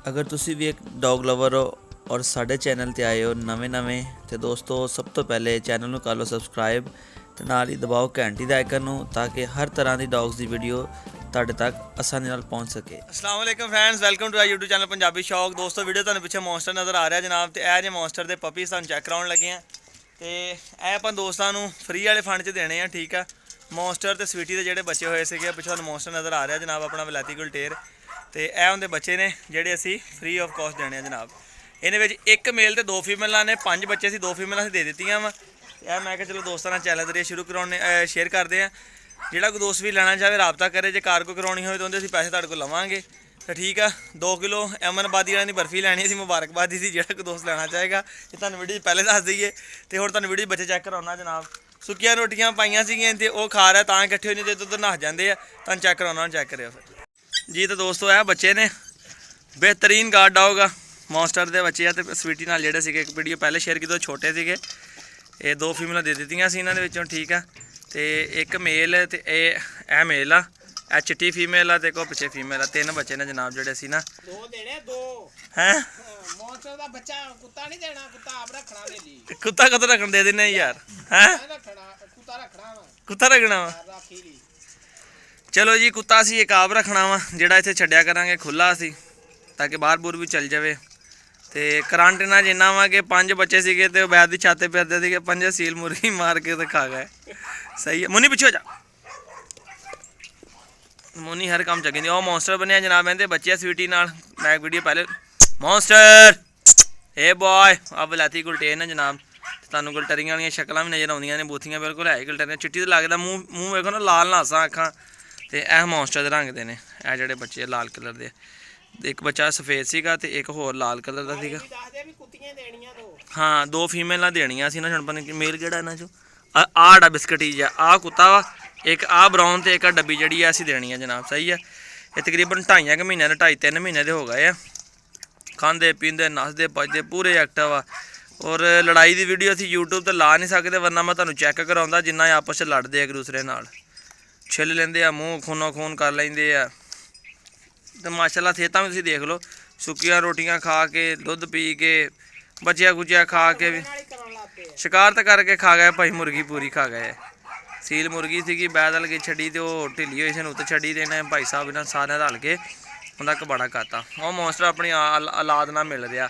अगर तुसी भी एक डॉग लवर हो और साढ़े चैनल ते आए हो नवें तो दोस्तों सब तो पहले चैनल ਨੂੰ ਕਰ ਲਓ ਸਬਸਕ੍ਰਾਈਬ ਤੇ ਨਾਲ ਹੀ ਦਬਾਓ ਘੰਟੀ ਦਾ ਆਈਕਨ ਨੂੰ ਤਾਂ ਕਿ ਹਰ ਤਰ੍ਹਾਂ ਦੀ ਡੌਗਸ ਦੀ ਵੀਡੀਓ ਤੁਹਾਡੇ ਤੱਕ ਆਸਾਨੀ ਨਾਲ ਪਹੁੰਚ ਸਕੇ। अस्सलाम वालेकुम friends, welcome to our YouTube channel Punjabi Shauk. दोस्तों वीडियो ਤੁਹਾਨੂੰ ਪਿੱਛੇ ਮੌਨਸਟਰ ਨਜ਼ਰ ਆ ਰਿਹਾ ਜਨਾਬ ਤੇ ਇਹ ਜੇ ਮੌਨਸਟਰ ਦੇ ਪਪੀਜ਼ ਤੁਹਾਨੂੰ ਚੈੱਕ ਕਰਾਉਣ ਲੱਗੇ ਆ ਤੇ ਇਹ ਆਪਾਂ ਦੋਸਤਾਂ ਨੂੰ ਫ੍ਰੀ ਵਾਲੇ ਫੰਡ 'ਚ ਦੇਣੇ ਆ। ਠੀਕ ਆ, ਮੌਨਸਟਰ ਤੇ ਸਵੀਟੀ ਦੇ ਜਿਹੜੇ ਬੱਚੇ ਹੋਏ ਸੀਗੇ ਪਿੱਛੇ ਤੁਹਾਨੂੰ ਮੌਨਸਟਰ ਨਜ਼ਰ ਆ ਰਿਹਾ ਜਨਾਬ ਆਪਣਾ ਵਲੈਤੀ ਗੁਲਟੇਰ ਤੇ ਇਹ ਹੁੰਦੇ ਬੱਚੇ ਨੇ ਜਿਹੜੇ ਅਸੀਂ ਫ੍ਰੀ ਆਫ ਕਾਸਟ ਦੇਣੇ ਆ ਜਨਾਬ। ਇਹਦੇ ਵਿੱਚ ਇੱਕ ਮੇਲ ਤੇ ਦੋ ਫੀਮੇਲਾਂ ਨੇ, 5 ਬੱਚੇ ਸੀ, 2 ਫੀਮੇਲਾਂ ਅਸੀਂ ਦੇ ਦਿੱਤੀਆਂ ਵਾ। ਇਹ ਮੈਂ ਕਿਹਾ ਚਲੋ ਦੋਸਤਾਂ ਨਾਲ ਚੈਨਲ ਦੇ ਸ਼ੁਰੂ ਕਰਾਉਣੇ ਸ਼ੇਅਰ ਕਰਦੇ ਆ। ਜਿਹੜਾ ਕੋਈ ਦੋਸਤ ਵੀ ਲੈਣਾ ਚਾਹੇ ਰਾਬਤਾ ਕਰੇ, ਜੇ ਕਾਰਗੋ ਕਰਾਉਣੀ ਹੋਵੇ ਤਾਂ ਉਹਦੇ ਅਸੀਂ ਪੈਸੇ ਤੁਹਾਡੇ ਕੋਲ ਲਵਾਂਗੇ। ਤਾਂ ਠੀਕ ਆ, 2 ਕਿਲੋ ਅਮਨਬਾਦੀ ਵਾਲਿਆਂ ਦੀ ਬਰਫੀ ਲੈਣੀ ਸੀ, ਮੁਬਾਰਕਬਾਦੀ ਸੀ। ਜਿਹੜਾ ਕੋਈ ਦੋਸਤ ਲੈਣਾ ਚਾਹੇਗਾ ਇਹ ਤੁਹਾਨੂੰ ਵੀਡੀਓ ਪਹਿਲੇ ਦੱਸ ਦਈਏ। ਤੇ ਹੁਣ ਤੁਹਾਨੂੰ ਵੀਡੀਓ ਬੱਚੇ ਚੈੱਕ ਕਰਾਉਣਾ ਜਨਾਬ। ਸੁੱਕੀਆਂ ਰੋਟੀਆਂ ਪਾਈਆਂ ਸੀਗੀਆਂ ਤੇ ਉਹ ਖਾ ਰਿਹਾ ਤਾਂ ਇਕੱਠੇ ਹੋ ਨਹੀਂ ਤੇ ਉੱਧਰ ਨੱਸ ਜਾਂਦੇ ਆ। ਤੁਹਾਨੂੰ ਚੈੱਕ ਕਰਾਉਣਾ, ਚੈੱਕ ਕਰਿਓ ਫਿਰ ਜੀ। ਤਾਂ ਦੋਸਤੋ ਇਹ ਬੱਚੇ ਨੇ, बेहतरीन गार्ड डॉग मॉन्स्टर के बच्चे तो स्वीटी नाल जेडे सीगे एक वीडियो पहले शेयर की, छोटे सीगे। ये 2 फीमेल दे दित्तियां सी इन्हां दे विचों। ठीक है, तो एक मेल तो यह मेल आ, यह चिट्टी फीमेल आ ते को पिछे फीमेल आ। 3 बच्चे ने जनाब जेडे सी ना हैं। कुत्ता कदों रखन दे देने यार हैं, कुत्ता रखना वा। चलो जी, कुत्ता असीं एक आप रखना वा जिहड़ा इत्थे छड्डिया करांगे खुला असीं ताकि बाहर बूर भी चल जाए। तो करंट इन्ना जिन्ना वा कि 5 बच्चे सीगे ते बैद की छत फिरदे सीगे, 5 सील मुर्गी मार के तो खा गए। सही है मुन्नी, पिछे हो जा मुन्नी, हर काम चंगी। वो मॉन्स्टर बनया जनाब, इहदे बच्चे स्वीटी नाल। मैं एक वीडियो पहले मॉन्स्टर ए बॉय आ वलैती गुलटेर ने जनाब। तुहानूं गुलटरियां वालियां शक्लां भी नज़र आउंदियां ने, बूथियां बिल्कुल है गुलटरियां। चिट्टी तो लगदा मूँह वेखो ना, लाल नासां अखां। तो यह मॉन्स्टर दे रंग दे ने यह जिहड़े बच्चे लाल कलर दे। एक बच्चा सफेद सीगा ते एक होर लाल कलर का सीगा। हाँ, 2 फीमेल देनियां सी ना। हुण पता नहीं मेल किहड़ा इन्हां चों आड़ा बिस्कटीज आ कुत्ता वा, एक आ ब्राउन ते एक आ डब्बी जिहड़ी असीं देनी है जनाब। सही है, ये तकरीबन 2.5 महीने दे, 2.5-3 महीने दे हो गए आ। खांदे पींदे नसदे भजदे पूरे एक्टिव आ। और लड़ाई की वीडियो असीं यूट्यूब ते ला नहीं सकते, वरना मैं तुहानूं चैक कराउंदा जिन्ना आपस च लड़दे एक दूसरे नाल, छिल लेंदे आ, मूँह खूनो खून कर लेंदे आ। तो माशाल्लाह सेहतां भी तुसीं देख लो, सुक्कियां रोटियां खा के, दुध पी के, बचिया गुजिया खा के भी शिकार तो करके खा गए भाई। मुर्गी पूरी खा गए। सील मुर्गी सी बैदल की छड़ी तो ढिली हुई सी, उत्त छड़ी तो इन्हें भाई साहब इन्हें सारे रल के उनका कबाड़ा करता। वो मॉन्स्टर अपनी औलाद ना मिल रहा।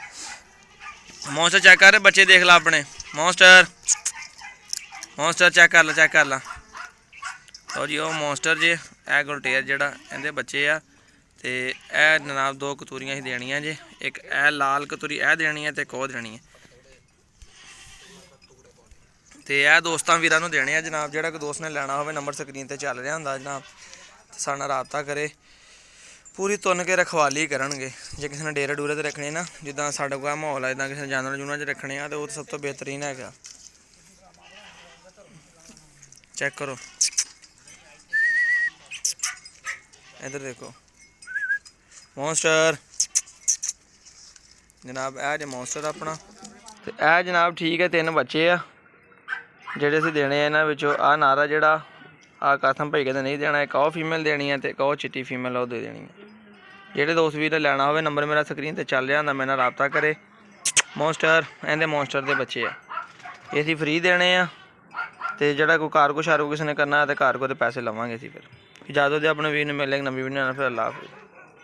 मॉन्स्टर चेक कर, बच्चे देख ला अपने। मॉन्स्टर मॉन्स्टर चेक कर ला, चेक कर ला। तो जी वो मॉन्स्टर जे ए गुलटेर जेड़ा इहदे बच्चे आ। तो यह जनाब 2 कतूरियां ही देनियां जे, एक ए लाल कतूरी ए देनी है तो एक और देनी है। तो यह दोस्तों वीरां नूं देने जनाब। जिहड़ा कोई दोस्त ने लेना हो, नंबर स्क्रीन पर चल रहा होंदा जनाब, तो साडे नाल राबता करे। पूरी तुन के रखवाली करनगे। जे किसी ने डेरे डूरे तो रखने ना, जिद्दां साडे कोल माहौल है, जिद्दां किसी ने जानवर जूनवर च रखने आ, तो वो सब तो बेहतरीन है। चेक करो इधर देखो मॉन्स्टर जनाब। ए जे मॉन्स्टर अपना ते ए जनाब। ठीक है, 3 बच्चे आ जेह्ड़े असीं देने इन्हां विचों। आ नारा जेह्ड़ा आ कसम भाई कहते नहीं देना, एक और फीमेल देनी है तो एक और चिट्टी फीमेल दे देनी है। जेह्ड़े दोस्त भी लेना हो, नंबर मेरा स्क्रीन पर चल रहा होंदा, मेरे नाल राबता करे। मॉन्स्टर इहदे मॉन्स्टर दे बच्चे आ, ये असीं फ्री देने आ। तो जिहड़ा कोई कारगो शारगो किसी ने करना है तो कारगो के पैसे लवांगे असीं। फिर इजाजत दे अपने वीर नूं, मिलेंगे नवीं वीडियो नाल। फिर अल्लाह हाफिज़।